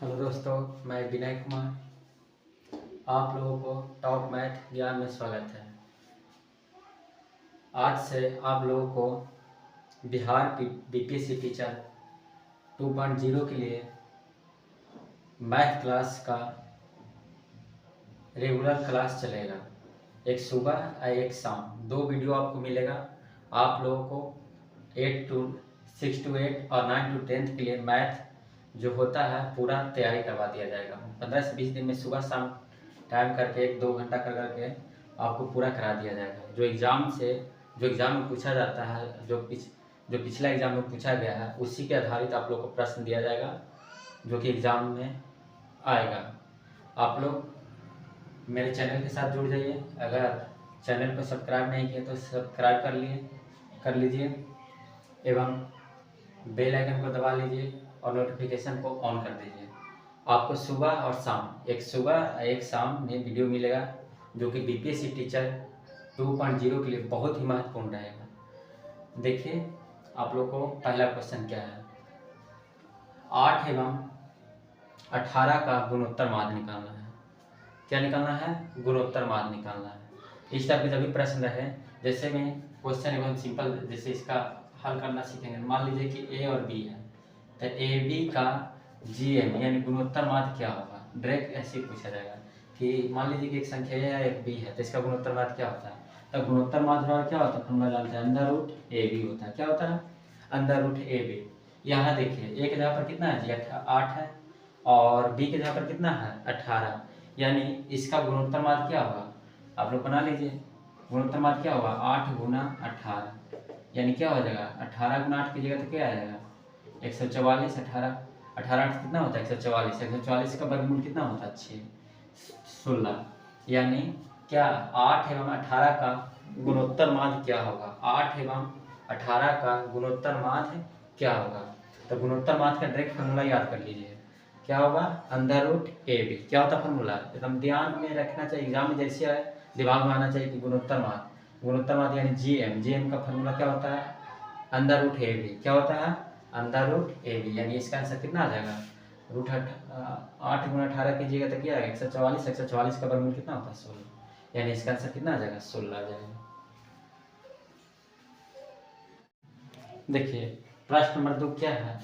Hello दोस्तों, मैं विनय कुमार। आप लोगों को टॉप मैथ ज्ञान में स्वागत है। आज से आप लोगों को बिहार बीपीएससी टीचर 2.0 के लिए मैथ क्लास का रेगुलर क्लास चलेगा। एक सुबह और एक शाम, 2 वीडियो आपको मिलेगा। आप लोगों को 6 to 8 और 9 to 10 के लिए मैथ जो होता है पूरा तैयारी करवा दिया जाएगा। 15 से 20 दिन में सुबह शाम टाइम करके 1-2 घंटा कर करके आपको पूरा करा दिया जाएगा। जो एग्ज़ाम में पूछा जाता है, जो पिछला एग्ज़ाम में पूछा गया है, उसी के आधारित आप लोग को प्रश्न दिया जाएगा जो कि एग्ज़ाम में आएगा। आप लोग मेरे चैनल के साथ जुड़ जाइए। अगर चैनल को सब्सक्राइब नहीं किए तो सब्सक्राइब कर लीजिए एवं बेल आइकन को दबा लीजिए और नोटिफिकेशन को ऑन कर दीजिए। आपको सुबह और शाम, एक सुबह एक शाम में वीडियो मिलेगा जो कि बीपीएससी टीचर 2.0 के लिए बहुत ही महत्वपूर्ण रहेगा। देखिए, आप लोग को पहला क्वेश्चन क्या है। 8 एवं 18 का गुणोत्तर माध्य निकालना है। क्या निकालना है? गुणोत्तर माध्य निकालना है। इस टाइप के जब भी प्रश्न रहे, जैसे में क्वेश्चन एकदम सिंपल, जैसे इसका हल करना सीखेंगे। मान लीजिए कि ए और बी है, तो ए बी का जीएम यानी गुणोत्तर माध्य क्या होगा। डायरेक्ट ऐसे ही पूछा जाएगा कि मान लीजिए कि एक संख्या ए है एक बी है, तो इसका गुणोत्तर माध्य क्या होता है। तो गुणोत्तर माध्य क्या होता है, फॉर्मूला जानते हैं, अंडर रूट ए बी होता है। क्या होता है? Under root A B. यहाँ देखिए, ए के जगह पर कितना है जी, 8 है, और बी के जगह पर कितना है, 18। यानी इसका गुणोत्तर माध्य क्या होगा, आप लोग बना लीजिए। गुणोत्तर माध्य क्या होगा, 8 गुना 18, यानी क्या हो जाएगा, 18 गुना 8 की जगह तो क्या आ जाएगा, 144। 18 कितना होता है, 144। 144 का वर्गमूल कितना होता है, 16। यानी क्या 8 एवं 18 का गुणोत्तर माध्य क्या होगा, 8 एवं 18 का गुणोत्तर माध्य क्या होगा। तो गुणोत्तर माध्य का डायरेक्ट फॉर्मूला याद कर लीजिए, क्या होगा, अंडर रूट ए बी। क्या होता है फॉर्मूला, एकदम ध्यान में रखना चाहिए, एग्जाम में जैसे है दिमाग में आना चाहिए कि गुणोत्तर माध्य यानी जीएम का फॉर्मूला क्या होता है, अंडर रूट ए बी। क्या होता है, अंडर रूट ए बी। यानी इसका आंसर कितना आ जाएगा, 8 गुना 18 कीजिएगा तो क्या आएगा, 144। 144 का वर्गमूल कितना होता है, 16। यानी इसका आंसर कितना आ जाएगा, 16 आ जाएगा। देखिए प्रश्न नंबर 2 क्या है।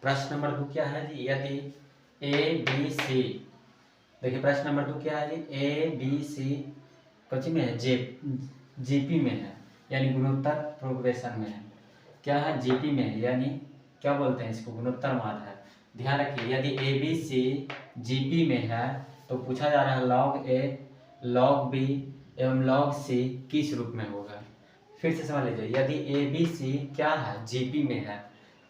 प्रश्न नंबर 2 क्या है जी, यदि ए बी सी, देखिए प्रश्न नंबर 2 क्या है जी, ए बी सी कौन में है, जीपी में है, यानी गुणोत्तर प्रोग्रेशन में है। क्या है, जीपी में है, यानी क्या बोलते हैं इसको, गुणोत्तर माध्य है। ध्यान रखिए, यदि ए बी सी जीपी में है तो पूछा जा रहा है लॉग ए, लॉग बी एवं लॉग सी किस रूप में होगा। फिर से समझ लीजिए, यदि ए बी सी क्या है, जीपी में है,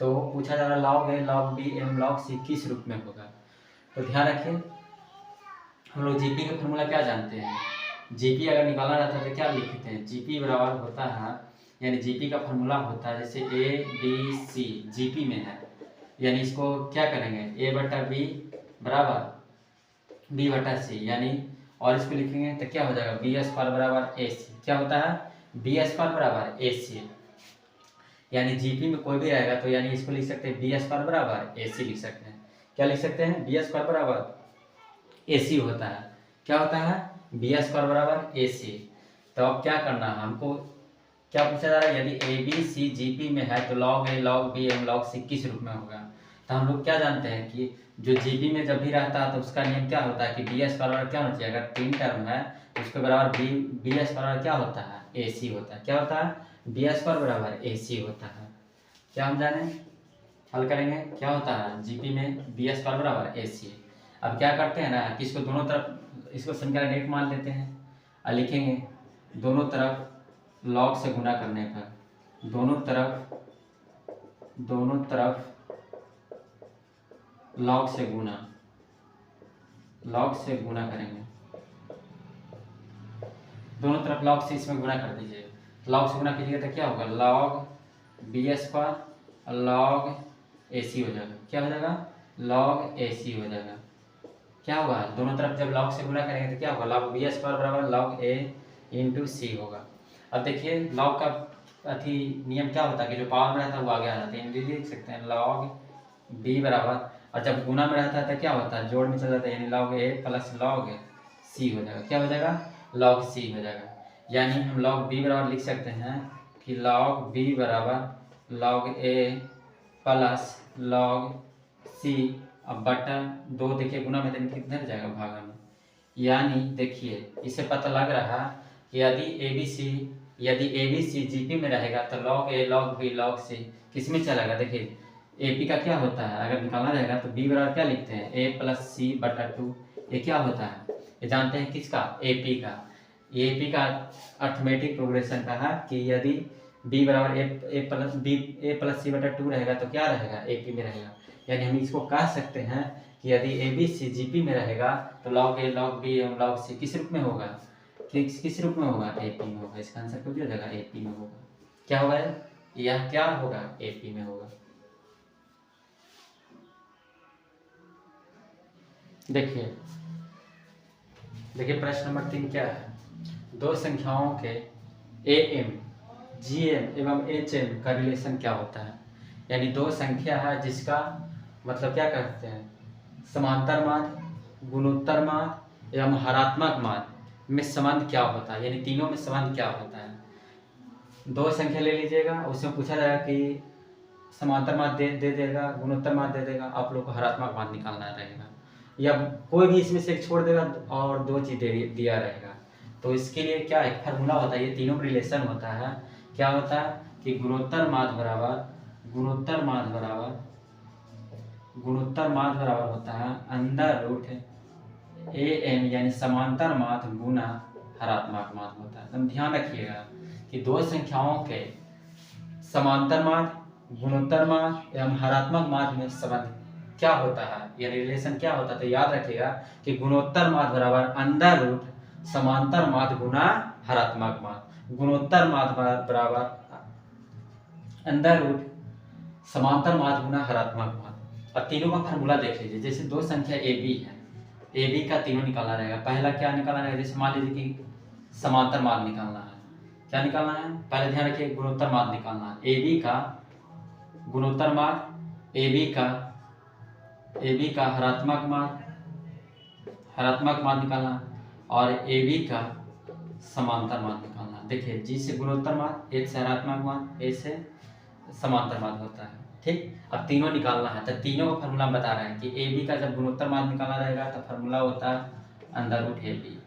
तो पूछा जा रहा है लॉग ए, लॉग बी एवं लॉग सी किस रूप में होगा। तो ध्यान रखिए, हम लोग जीपी का फॉर्मूला क्या जानते हैं। जीपी अगर निकालना रहता है तो क्या लिखते हैं, जीपी बराबर होता है, यानी जीपी का फॉर्मूला होता है, जैसे ए बी सी जीपी में है, यानी इसको क्या करेंगे, ए बटा बी बराबर बी बटा सी, यानी और इसको लिखेंगे तो क्या हो जाएगा, बी स्क्वायर बराबर ए सी। क्या होता है, बी स्क्वायर बराबर ए सी। यानी जीपी में कोई भी रहेगा तो यानी इसको लिख सकते हैं बी स्क्वायर बराबर ए सी लिख सकते हैं। क्या लिख सकते हैं, बी स्क्वायर बराबर ए सी होता है। क्या होता है, बी स्क्वायर बराबर ए सी। तो अब क्या करना है हमको, क्या पूछा जा रहा है, यदि ए बी सी जीपी में है तो लॉग ए, लॉग बी एवं लॉग सी किस रूप में होगा। तो हम लोग क्या जानते हैं कि जो जीपी में जब भी रहता है तो उसका नियम क्या होता है कि बी स्क्वायर बराबर क्या होना चाहिए, अगर 3 टर्म है तो उसके बराबर बी स्क्वायर बराबर क्या होता है, ए सी होता है। क्या होता है, बी स्क्वायर बराबर ए सी होता है। क्या हम जाने, हल करेंगे, क्या होता है जीपी में बी स्क्वायर बराबर ए सी। अब क्या करते हैं ना कि इसको दोनों तरफ, इसको समीकरण 1 मान लेते हैं और लिखेंगे दोनों तरफ लॉग से गुना करने पर, दोनों तरफ लॉग से गुना करेंगे, दोनों तरफ लॉग से इसमें गुना कर दीजिए। लॉग से गुना कीजिएगा तो क्या होगा, लॉग बी स्क्वायर लॉग ए सी हो जाएगा। क्या हो जाएगा, लॉग ए सी हो जाएगा। क्या होगा, दोनों तरफ जब लॉग से गुना करेंगे तो क्या होगा, लॉग बी स्क्वायर बराबर लॉग ए इंटू सी होगा। अब देखिए लॉग का नियम क्या होता है कि जो पावर में रहता है वो आगे आ जाता है, लिख सकते हैं लॉग बी बराबर, और जब गुना में रहता है तो क्या होता है, जोड़ में चल जाता है, यानी log a plus log c हो जाएगा। क्या हो जाएगा, log c हो जाएगा। यानी हम log b बराबर लिख सकते हैं कि log b बराबर log a plus log c, अब बटा 2, देखिए गुना में तो किधर जाएगा, भागा में। यानी देखिए इससे पता लग रहा है कि यदि ए बी सी जीपी में रहेगा तो log a log b log c किस में चलेगा। देखिए एपी का क्या होता है, अगर निकालना रहेगा तो बी बराबर क्या लिखते हैं, ए प्लस सी बटा 2। ये क्या होता है, ये जानते हैं किसका, एपी का। ये एपी का अर्थमेटिक प्रोग्रेशन का है कि यदि बी बराबर ए प्लस सी बटा 2 रहेगा तो क्या रहेगा, एपी में रहेगा। यानी हम इसको कह सकते हैं कि यदि ए बी सी जीपी में रहेगा तो log a log b एवं log c किस रूप में होगा, किस रूप में होगा, एपी में होगा। इसका आंसर हो जाएगा एपी में होगा। क्या होगा, यह क्या होगा, एपी में होगा। देखिए प्रश्न नंबर 3 क्या है, दो संख्याओं के एम जीएम एवं एचएम का रिलेशन क्या होता है। यानी दो संख्या है जिसका मतलब क्या कहते हैं, समांतर माध्य, गुणोत्तर माध्य एवं हरात्मक माध्य में संबंध क्या होता है, यानी तीनों में संबंध क्या होता है। दो संख्या ले लीजिएगा, उसमें पूछा जाएगा कि समांतर माध्य दे देगा, गुणोत्तर माध्य दे देगा, आप लोग को हरात्मक माध्य निकालना रहेगा, या कोई भी इसमें से एक छोड़ देगा और दो चीज दिया रहेगा। तो इसके लिए क्या एक फार्मूला होता है, ये तीनों रिलेशन होता है। क्या होता है कि गुणोत्तर माध्य बराबर होता है अंडर रूट ए एम, यानी समांतर माध्य गुना हरात्मक माध्य होता है। एकदम ध्यान रखिएगा कि दो संख्याओं के समांतर माध्य, गुणोत्तर माध्य एवं हरात्मक माध्य में संबंध क्या होता है, ये रिलेशन क्या होता है। तो याद रखिएगा कि गुणोत्तर माध्य बराबर अंडर रूट समांतर माध्य गुना हरात्मक माध्य, गुणोत्तर माध्य बराबर अंडर रूट समांतर माध्य गुना हरात्मक माध्य। और तीनों का फार्मूला देख लीजिए, जैसे दो संख्या ए बी है, ए बी का तीनों निकालना रहेगा। पहला क्या निकालना रहेगा, जैसे मान लीजिए कि समांतर माध्य निकालना है, क्या निकालना है, पहले ध्यान रखिए गुणोत्तर माध्य निकालना है। ए बी का गुणोत्तर माध्य, ए बी का हरात्मक माध्य निकालना, और ए बी का समांतर माध्य निकालना। देखिए जी से गुणोत्तर माध्य, ए से हरात्मक माध्य, ए से समांतर माध्य होता है। ठीक, अब तीनों निकालना है, तो तीनों का फार्मूला बता रहे हैं कि ए बी का जब गुणोत्तर माध्य निकालना रहेगा तो फार्मूला होता है अंडर रूट ए बी।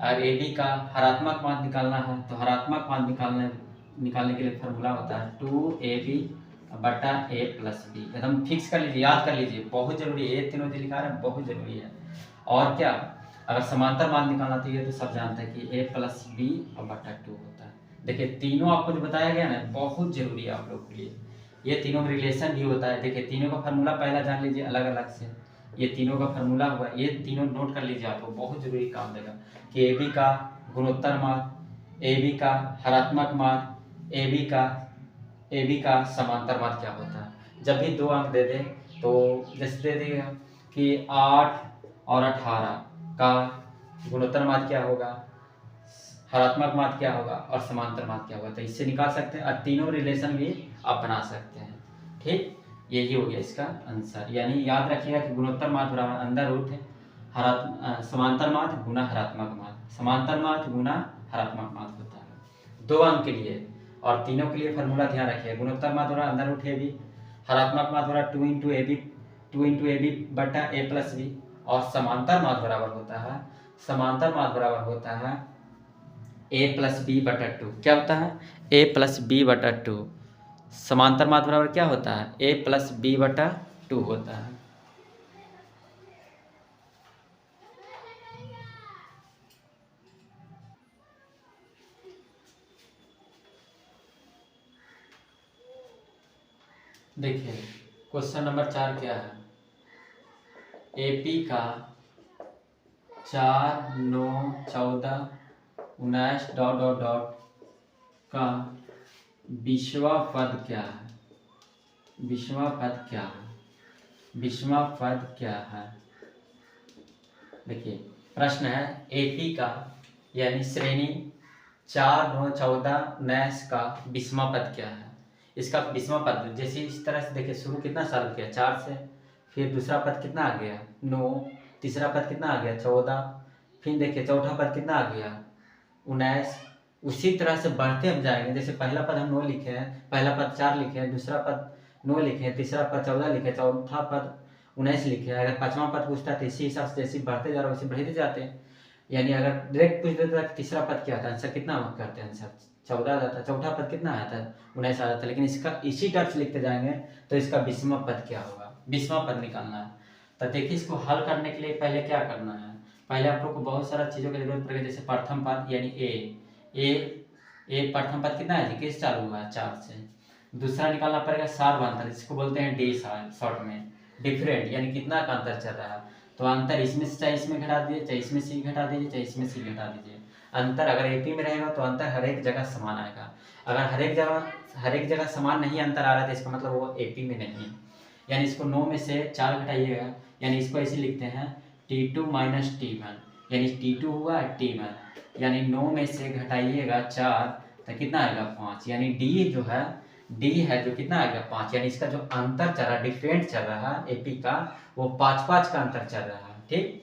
और ए बी का हरात्मक माध्य निकालना है तो हरात्मक माध्य निकालने के लिए फार्मूला होता है 2ab बटा a प्लस बी। एकदम फिक्स कर लीजिए, याद कर लीजिए, बहुत जरूरी है, ये तीनों जो लिखा रहे हैं बहुत जरूरी है। और क्या, अगर समांतर माध्य निकालना चाहिए तो सब जानते हैं कि a प्लस बी और बटा 2 होता है। देखिए तीनों आपको जो बताया गया ना बहुत जरूरी है आप लोग के लिए, ये तीनों में रिलेशन भी होता है। देखिए तीनों का फार्मूला पहला जान लीजिए अलग अलग से, ये तीनों का फार्मूला हुआ, ये तीनों नोट कर लीजिए, आपको बहुत जरूरी काम देगा कि ए बी का गुणोत्तर माध्य, ए बी का हरात्मक माध्य, ए बी का समांतर माध्य क्या होता है। जब भी दो अंक दे दे तो जैसे दे देगा कि 8 और 18 का गुणोत्तर माध्य क्या होगा, हरात्मक माध्य क्या होगा और समांतर माध्य क्या होगा, तो इससे निकाल सकते हैं। और तीनों रिलेशन भी आप बना सकते हैं। ठीक, यही हो गया इसका आंसर। यानी याद रखिएगा कि गुणोत्तर माध्य बराबर अंडर रूट है समांतर माध्य गुना हरात्मक माध्य, समांतर माध्य गुना हरात्मक माध्य होता है 2 अंक के लिए। और तीनों के लिए फार्मूला ध्यान रखिए, गुणोत्तर माध्य बराबर अंडर रूट ए बी, हरात्मक माध्य बराबर 2 इंटू ए बी बटा ए प्लस बी, और समांतर माध्य बराबर होता है a प्लस बी बटा 2। क्या होता है, a प्लस बी बटा 2। समांतर माध्य बराबर क्या होता है, a प्लस बी बटा 2 होता है। देखिए क्वेश्चन नंबर 4 क्या है, AP का 4, 9, 14, 19 डॉट डॉट डॉट का विषमा पद क्या है, विषमा पद क्या है। देखिए प्रश्न है AP का यानी श्रेणी 4, 9, 14, 19 का विषमा पद क्या है। इसका 20वां पद, जैसे इस तरह से देखिए, शुरू कितना चालू किया 4 से, फिर दूसरा पद कितना आ गया 9, तीसरा पद कितना आ गया 14, फिर देखिए चौथा पद कितना आ गया 19। उसी तरह से बढ़ते हम जाएंगे, जैसे पहला पद हम 9 लिखे हैं, पहला पद 4 लिखे हैं, दूसरा पद 9 लिखे हैं, तीसरा पद 14 लिखे, चौथा पद 19 लिखे हैं। अगर 5वां पद पूछता है तो इसी हिसाब से जैसे बढ़ते जा रहे वैसे बढ़ते जाते हैं। यानी अगर डायरेक्ट पूछ देता है तीसरा पद क्या था, आंसर कितना करते हैं, आंसर 14 आ जाता है। चौथा पद कितना आया था 19 आ जाता है। लेकिन इसका इसी टाइप से लिखते जाएंगे तो इसका 20वां पद क्या होगा, 20वां पद निकालना है। तो देखिए इसको हल करने के लिए पहले क्या करना है, पहले आप लोग को बहुत सारा चीज़ों की जरूरत पड़ेगी। जैसे प्रथम पद यानी ए प्रथम पद कितना है जी, किस चालू हुआ है 4 से। दूसरा निकालना पड़ेगा सार्वधातुक, जिसको बोलते हैं डी शॉर्ट में, डिफरेंट यानी कितना का अंतर चल रहा है। तो अंतर इसमें से चाहे इसमें घटा दीजिए, चाहे इसमें से घटा दीजिए, चाहे इसमें से घटा दीजिए। अंतर अगर एपी में रहेगा तो अंतर हर एक जगह समान आएगा। अगर हर एक जगह समान नहीं अंतर आ रहा है तो इसका मतलब वो एपी में नहीं है। यानी इसको 9 में से 4 घटाइएगा, यानी इसको ऐसे लिखते हैं T2 माइनस T1, यानी T2 हुआ T1, यानी 9 में से घटाइएगा 4 तो कितना आएगा 5, यानी डी जो है डी है जो कितना आएगा 5, यानी इसका जो अंतर चल रहा है, डिफरेंट चल रहा है एपी का, वो 5 का अंतर चल रहा है। ठीक,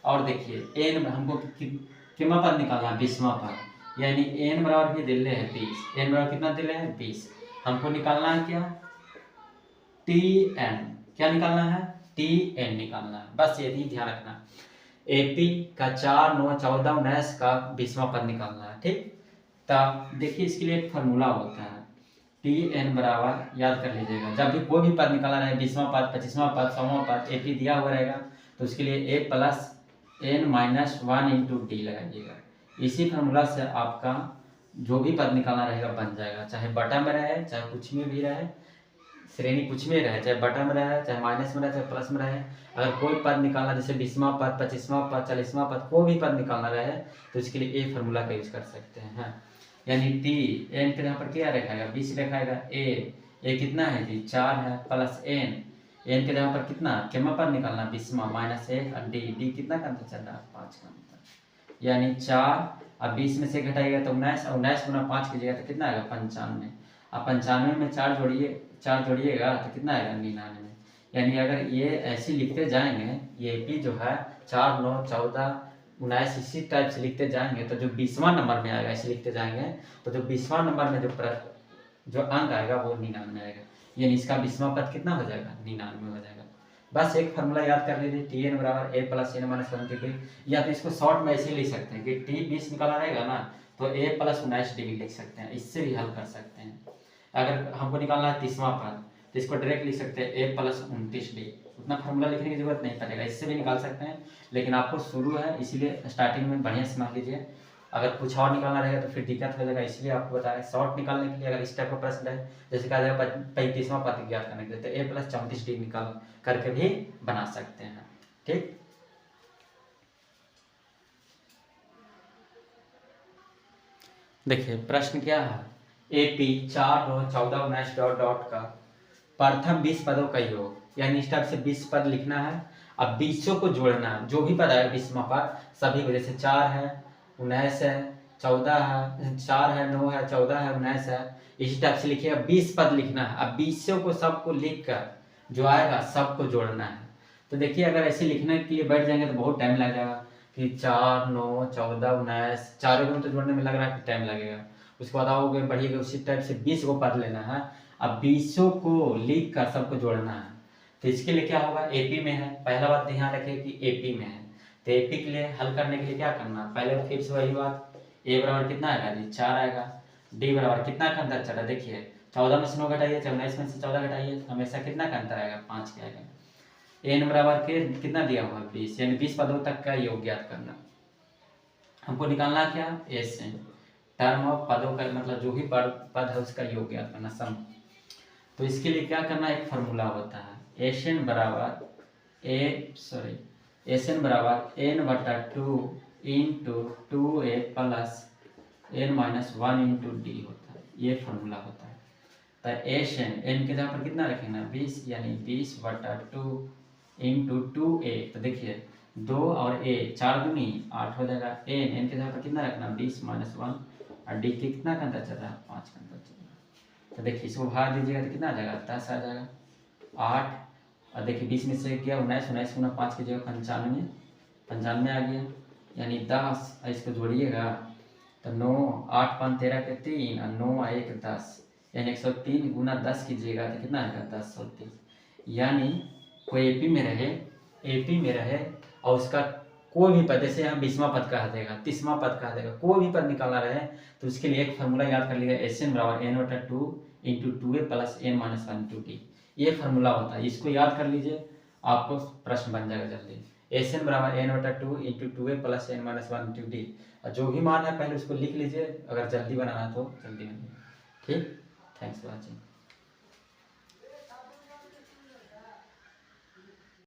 और देखिए एन हमको कितना पद निकालना है 20वां पद, यानी एन बराबर भी दिले है 20, एन बराबर कितना दिले है 20, हमको निकालना है क्या टी एन, क्या निकालना है टी एन निकालना है। बस ये ध्यान रखना, एपी का 4, 9, 14, 19 का 20वां पद निकालना है। ठीक, तब देखिए इसके लिए एक फार्मूला होता है टी एन बराबर, याद कर लीजिएगा, जब भी कोई भी पद निकालना रहे 20वां पद, 25वां पद, 100वां पद, एपी दिया हुआ रहेगा तो उसके लिए A plus N minus 1 into D लगाइएगा। इसी फार्मूला से आपका जो भी पद निकालना रहेगा बन जाएगा, चाहे बटा में रहे, चाहे कुछ में भी रहे, श्रेणी कुछ में रहे, चाहे बटा में रहे, चाहे माइनस में रहे, चाहे प्लस में रहे। अगर कोई पद निकालना, जैसे 20वां पद, 25वां पद, 40वां पद, कोई भी पद निकालना रहे तो इसके लिए ए फार्मूला का यूज कर सकते हैं। यानी टी एन के यहाँ पर क्या रखाएगा 20 रखाएगा, ए कितना है जी 4 है, प्लस एन के जगह पर कितना कितना पद निकालना 20वां माइनस ए, और डी कितना का अंतर चल रहा है 5 का अंतर, यानी 4 अब 20 में से घटाएगा तो 19, और 19 गुना 5 कीजिएगा तो कितना आएगा 95, अब 95 में 4 जोड़िएगा तो कितना आएगा 99। यानी अगर ये ऐसे लिखते जाएंगे, ये पी जो है 4, 9, 14, 19 इसी टाइप से लिखते जाएंगे तो जो 20वां नंबर में आएगा, ऐसे लिखते जाएंगे तो जो 20वां नंबर में जो अंक आएगा वो 99 आएगा। यानी इसका 20वां पद कितना हो जाएगा 99 हो जाएगा। बस एक फार्मूला याद कर लीजिए, टी एन बराबर ए प्लस एन माइनस 1 डी, या तो इसको शॉर्ट में ऐसे लिख सकते हैं कि टी 20 निकाला रहेगा ना तो ए प्लस 19 डी लिख सकते हैं, इससे भी हल कर सकते हैं। अगर हमको निकालना है 30वां पद तो इसको डायरेक्ट लिख सकते हैं ए प्लस 29 डी, उतना फार्मूला लिखने की जरूरत नहीं पड़ेगा, इससे भी निकाल सकते हैं। लेकिन आपको शुरू है इसीलिए स्टार्टिंग में बढ़िया से मान लीजिए, अगर कुछ और निकालना रहेगा तो फिर दिक्कत हो जाएगा, इसलिए आपको बताया शॉर्ट निकालने के लिए अगर इस टाइप का प्रश्न है, जैसे कहा जाएगा 35वां पद ज्ञात करने के लिए तो ए प्लस 34 डी निकाल करके भी बना सकते हैं। ठीक, देखिए प्रश्न क्या है, एपी 4, 9, 14, 19 डॉट डॉट का प्रथम 20 पदों का योग, यानी इस टाइप से 20 पद लिखना है। अब 20 को जोड़ना है, जो भी पद आएगा 20वां पद सभी को, जैसे 4 है 19 है 14 है, 4 है 9 है 14 है 19 है, इसी टाइप से लिखिएगा 20 पद लिखना है। अब 20 को सबको लिख कर जो आएगा सबको जोड़ना है। तो देखिए अगर ऐसे लिखने के लिए बैठ जाएंगे तो बहुत टाइम लग जाएगा कि 4, 9, 14, 19 चारों को तो जोड़ने में लग रहा है कि टाइम लगेगा। उसके बाद आओगे बढ़िएगा, उसी टाइप से 20 को पद लेना है। अब 20 को लिख कर सबको जोड़ना है। तो इसके लिए क्या होगा, एपी में है, पहला बात ध्यान रखिए कि एपी में है, तो एपी के लिए हल करने के लिए क्या करना, पहले फिर से वही बात, ए बराबर कितना आएगा जी 4 आएगा, डी बराबर कितना का अंतर चला, देखिए 14 में से 9 घटाइए, 19 में से 14 घटाइए, हमेशा कितना का अंतर आएगा 5 का आएगा। एन बराबर के कितना दिया हुआ 20, यानी 20 पदों तक का योग ज्ञात करना। हमको निकालना क्या, एस एन टर्म ऑफ पदों का, मतलब जो भी पद है उसका योग ज्ञात करना सम। तो इसके लिए क्या करना, एक फार्मूला होता है एस एन बराबर एन बटा 2 into 2a plus N minus 1 into D होता है, ये फार्मूला होता है। तो एस एन के जगह पर कितना रखेंगे 20, यानी 20 बटा 2 इंटू 2a, तो देखिए 2 और a 4 दूनी 8 हो जाएगा। एन के जगह पर कितना रखना 20 माइनस 1, और डी के कितना का अंतर चल रहा है 5 का अंतर चल रहा है। तो देखिए इसको भाग दीजिएगा तो कितना आ जाएगा, 10 आ जाएगा। 8 और देखिए 20 में से क्या 19, 19 गुना 5 की जगह 95, 95 आ गया, यानी 10। इसको जोड़िएगा तो 9, 8 5 13 के 3 और 9 1 10, यानी 103 गुना 10 कीजिएगा तो कितना आएगा, 1030। यानी कोई एपी में रहे और उसका कोई भी पद, जैसे यहाँ 20वां पद कहा देगा, 30वां पद कहा देगा, कोई भी पद निकालना रहे तो उसके लिए एक फार्मूला याद कर लीजिएगा, Sn बराबर n/2 × 2a + n - 1 × d। ये फार्मूला होता है, इसको याद कर लीजिए, आपको प्रश्न बन जाएगा जल्दी। Sn बराबर n/2 × 2a + n - 1 × d। और जो भी मान है पहले उसको लिख लीजिए, अगर जल्दी बनाना है तो जल्दी बनिए। ठीक, थैंक्स फॉर वॉचिंग।